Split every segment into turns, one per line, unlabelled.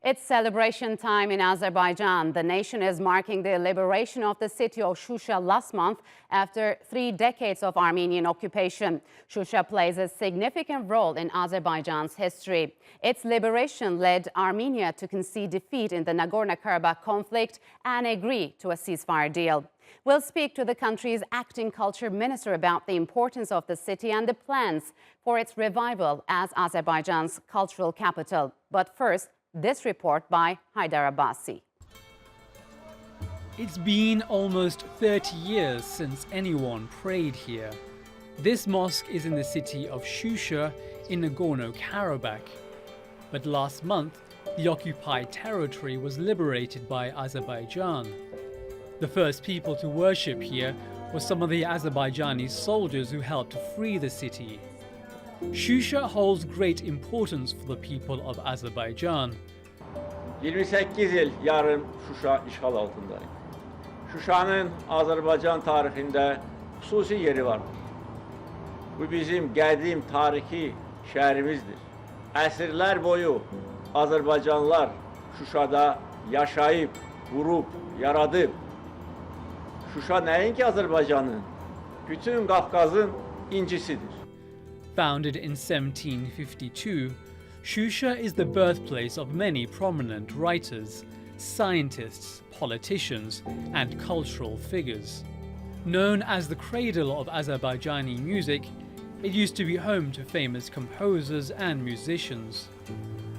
It's celebration time in Azerbaijan. The nation is marking the liberation of the city of Shusha last month after 3 decades of Armenian occupation. Shusha plays a significant role in Azerbaijan's history. Its liberation led Armenia to concede defeat in the Nagorno-Karabakh conflict and agree to a ceasefire deal. We'll speak to the country's acting culture minister about the importance of the city and the plans for its revival as Azerbaijan's cultural capital. But first, this report by Haydar Abbasi.
It's been almost 30 years since anyone prayed here. This mosque is in the city of Shusha in Nagorno-Karabakh. But last month, the occupied territory was liberated by Azerbaijan. The first people to worship here were some of the Azerbaijani soldiers who helped to free the city. Shusha holds great importance for the people of Azerbaijan.
28 yıl yarım Şuşa işgal altındayım. Şuşa'nın Azerbaycan tarihinde xüsusi yeri var. Bu bizim qədim tarixi şəhərimizdir. Əsrlər boyu Azərbaycanlılar Şuşada yaşayıb, qurub, yaradıb. Şuşa nəinki Azərbaycanın, bütün Qafqazın incisidir.
Founded in 1752, Shusha is the birthplace of many prominent writers, scientists, politicians, and cultural figures. Known as the cradle of Azerbaijani music, it used to be home to famous composers and musicians.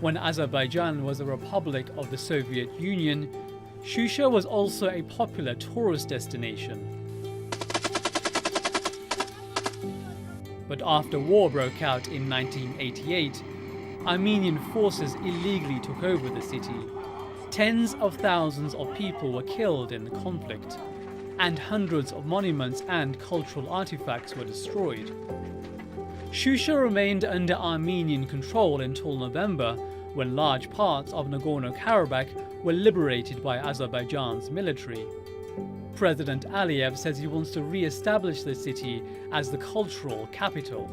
When Azerbaijan was a republic of the Soviet Union, Shusha was also a popular tourist destination. But after war broke out in 1988, Armenian forces illegally took over the city. Tens of thousands of people were killed in the conflict, and hundreds of monuments and cultural artifacts were destroyed. Shusha remained under Armenian control until November, when large parts of Nagorno-Karabakh were liberated by Azerbaijan's military. President Aliyev says he wants to re-establish the city as the cultural capital.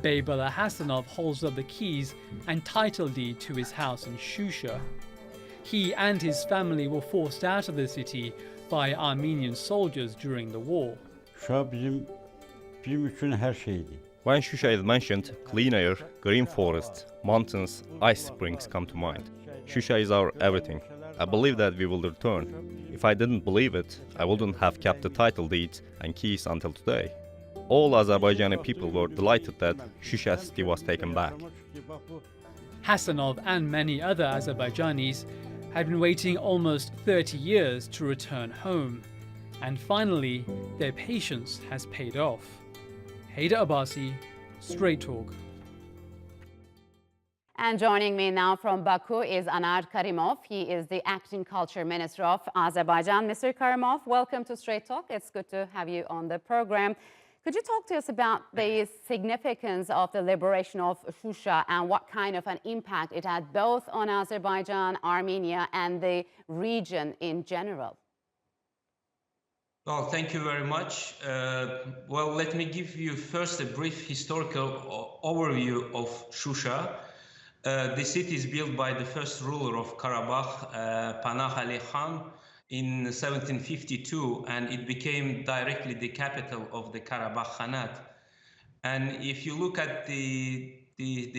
Beybala Hasanov holds up the keys and title deed to his house in Shusha. He and his family were forced out of the city by Armenian soldiers during the war.
When Shusha is mentioned, clean air, green forests, mountains, ice springs come to mind. Shusha is our everything. I believe that we will return. If I didn't believe it, I wouldn't have kept the title deeds and keys until today. All Azerbaijani people were delighted that Shusha city was taken back.
Hasanov and many other Azerbaijanis had been waiting almost 30 years to return home. And finally, their patience has paid off. Haydar Abbasi, Straight Talk.
And joining me now from Baku is Anar Karimov. He is the acting culture minister of Azerbaijan. Mr. Karimov, welcome to Straight Talk. It's good to have you on the program. Could you talk to us about the significance of the liberation of Shusha and what kind of an impact it had both on Azerbaijan, Armenia, and the region in general?
Well, thank you very much. Well, let me give you first a brief historical overview of Shusha. The city is built by the first ruler of Karabakh, Panah Ali Khan, in 1752, and it became directly the capital of the Karabakh Khanate. And if you look at the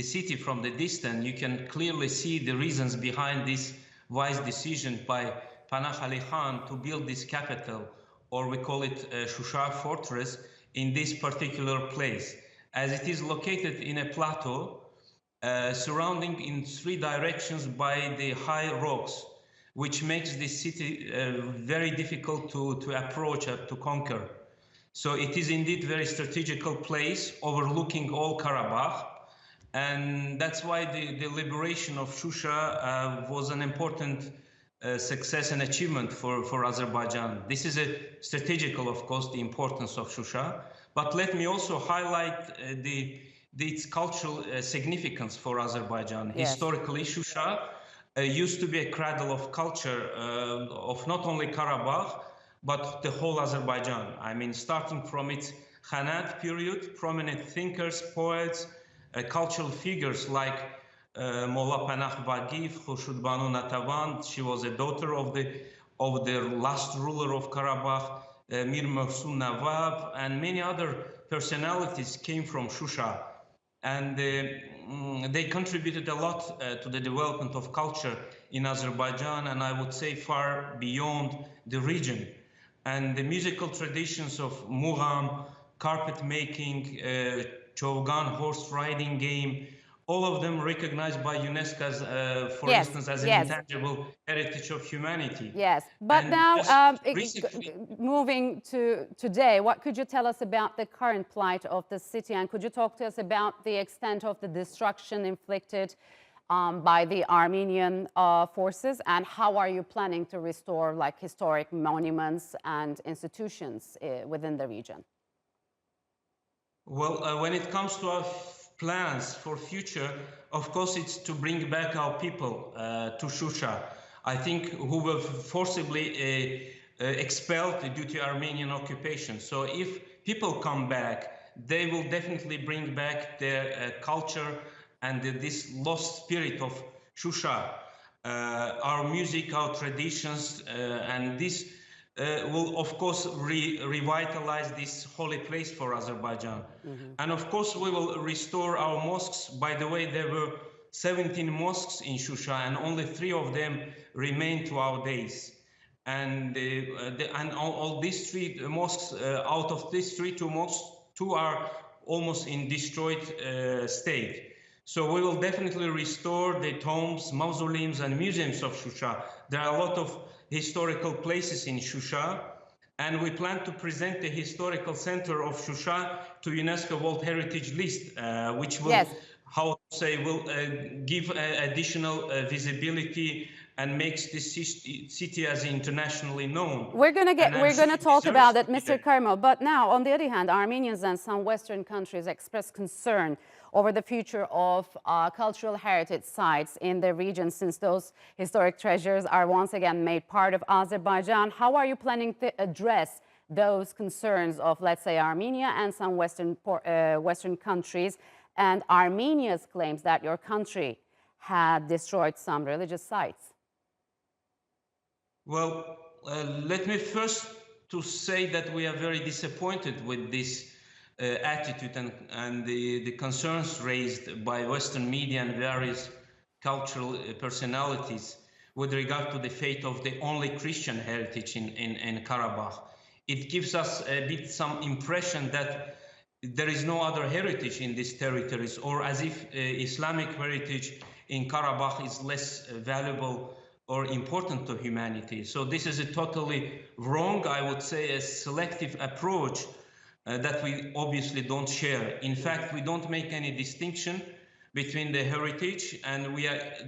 city from the distance, you can clearly see the reasons behind this wise decision by Panah Ali Khan to build this capital, or we call it Shusha Fortress, in this particular place, as it is located in a plateau surrounding in 3 directions by the high rocks, which makes this city very difficult to approach, to conquer. So it is indeed a very strategical place overlooking all Karabakh. And that's why the liberation of Shusha was an important success and achievement for Azerbaijan. This is a strategical, of course, the importance of Shusha. But let me also highlight its cultural significance for Azerbaijan. Yes. Historically, Shusha used to be a cradle of culture of not only Karabakh, but the whole Azerbaijan. I mean, starting from its Khanate period, prominent thinkers, poets, cultural figures like Molla Panakh Bagif, Khurshud Banu Natavand. She was a daughter of the last ruler of Karabakh, Mir Mohsen Nawab, and many other personalities came from Shusha. And they contributed a lot to the development of culture in Azerbaijan, and I would say far beyond the region. And the musical traditions of mugham, carpet making, chogan, horse riding game, all of them recognized by UNESCO as, for instance, as an intangible heritage of humanity.
Yes, but
and
now
recently,
moving to today, what could you tell us about the current plight of the city, and could you talk to us about the extent of the destruction inflicted by the Armenian forces, and how are you planning to restore like historic monuments and institutions within the region?
Well, when it comes to our plans for future, of course, it's to bring back our people to Shusha. I think who were forcibly expelled due to Armenian occupation. So if people come back, they will definitely bring back their culture and this lost spirit of Shusha, our music, our traditions, and this will, of course, revitalize this holy place for Azerbaijan. And of course, we will restore our mosques. By the way, there were 17 mosques in Shusha, and only 3 of them remain to our days. And all these 3 mosques, out of these 2 mosques, 2 are almost in destroyed state. So we will definitely restore the tombs, mausoleums, and museums of Shusha. There are a lot of historical places in Shusha, and we plan to present the historical center of Shusha to UNESCO World Heritage List, which will, how to say, will give additional visibility and makes this city as internationally known.
We're going to talk about it, Mr. Karimov. But now, on the other hand, Armenians and some Western countries express concern over the future of cultural heritage sites in the region, since those historic treasures are once again made part of Azerbaijan. How are you planning to address those concerns of, let's say, Armenia and some Western countries, and Armenia's claims that your country had destroyed some religious sites?
Well, let me first to say that we are very disappointed with this attitude and the concerns raised by Western media and various cultural personalities with regard to the fate of the only Christian heritage in Karabakh. It gives us a bit some impression that there is no other heritage in these territories, or as if Islamic heritage in Karabakh is less valuable or important to humanity. So this is a totally wrong, I would say, a selective approach that we obviously don't share. In fact, we don't make any distinction between the heritage, and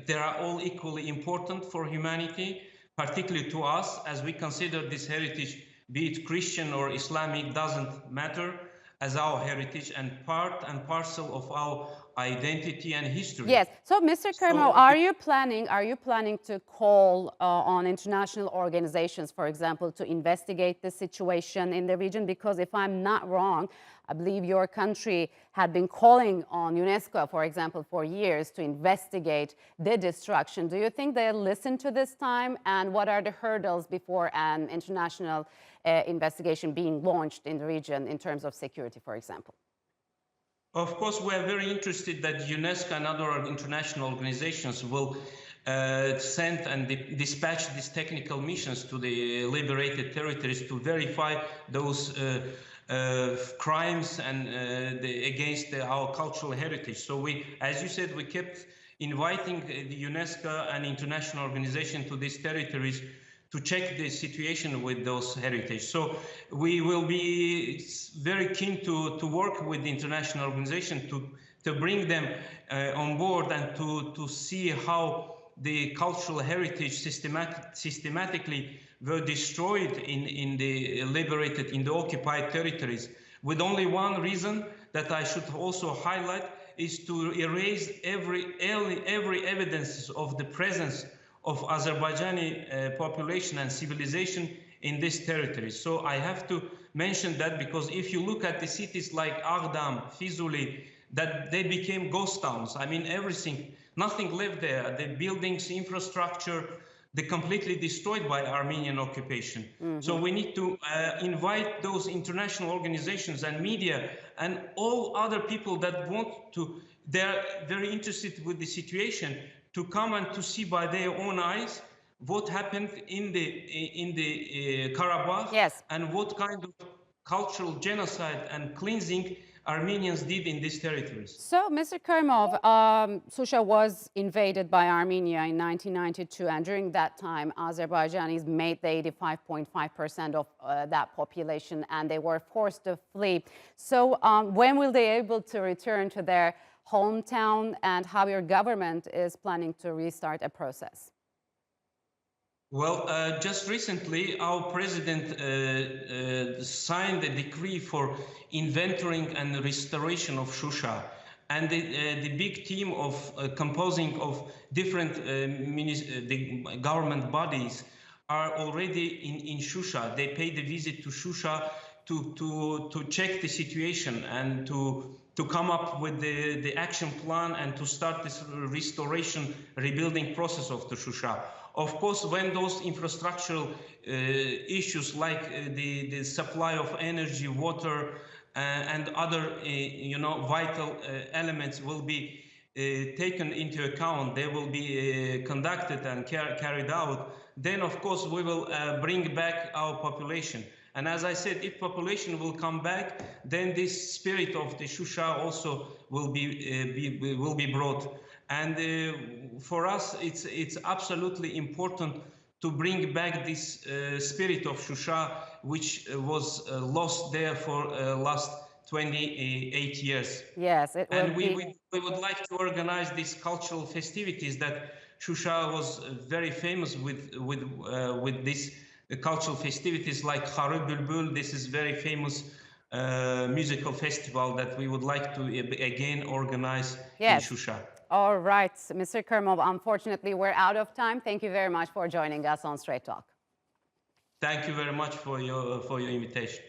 they are all equally important for humanity, particularly to us, as we consider this heritage, be it Christian or Islamic, doesn't matter, as our heritage and part and parcel of our identity and history.
Yes. So, Mr. Karimov, are you planning to call on international organizations, for example, to investigate the situation in the region? Because if I'm not wrong, I believe your country had been calling on UNESCO, for example, for years to investigate the destruction. Do you think they'll listen to this time? And what are the hurdles before an international investigation being launched in the region in terms of security, for example?
Of course, we are very interested that UNESCO and other international organizations will send and dispatch these technical missions to the liberated territories to verify those crimes and against our cultural heritage. So we, as you said, we kept inviting the UNESCO and international organization to these territories to check the situation with those heritage. So we will be very keen to work with the international organization to bring them on board and to see how the cultural heritage systematically were destroyed in the liberated, in the occupied territories, with only one reason that I should also highlight, is to erase every evidence of the presence of Azerbaijani population and civilization in this territory. So I have to mention that, because if you look at the cities like Agdam, Fizuli, that they became ghost towns. I mean, everything Nothing lived there. The buildings, infrastructure, they're completely destroyed by Armenian occupation. So we need to invite those international organizations and media and all other people that want to, they're very interested with the situation, to come and to see by their own eyes what happened in the Karabakh,
Yes.
and what kind of cultural genocide and cleansing Armenians did in these territories.
So, Mr. Karimov, Susha was invaded by Armenia in 1992, and during that time, Azerbaijanis made the 85.5% of that population, and they were forced to flee. So, when will they be able to return to their hometown, and how your government is planning to restart a process?
Well, just recently, our president signed a decree for inventorying and restoration of Shusha. And the big team of composing of different the government bodies are already in Shusha. They paid a visit to Shusha to check the situation and to come up with the action plan and to start this restoration, rebuilding process of the Shusha. Of course, when those infrastructural issues like the supply of energy, water, and other vital elements will be taken into account, they will be conducted and carried out, then of course we will bring back our population. And as I said, if population will come back, then this spirit of the Shusha also will be brought. And for us, it's absolutely important to bring back this spirit of Shusha, which was lost there for last 28 years.
Yes, it will
and we would like to organize these cultural festivities that Shusha was very famous with these cultural festivities like Kharı Bülbül. This is very famous musical festival that we would like to again organize in Shusha.
All right, Mr. Karimov, unfortunately, we're out of time. Thank you very much for joining us on Straight Talk.
Thank you very much for your invitation.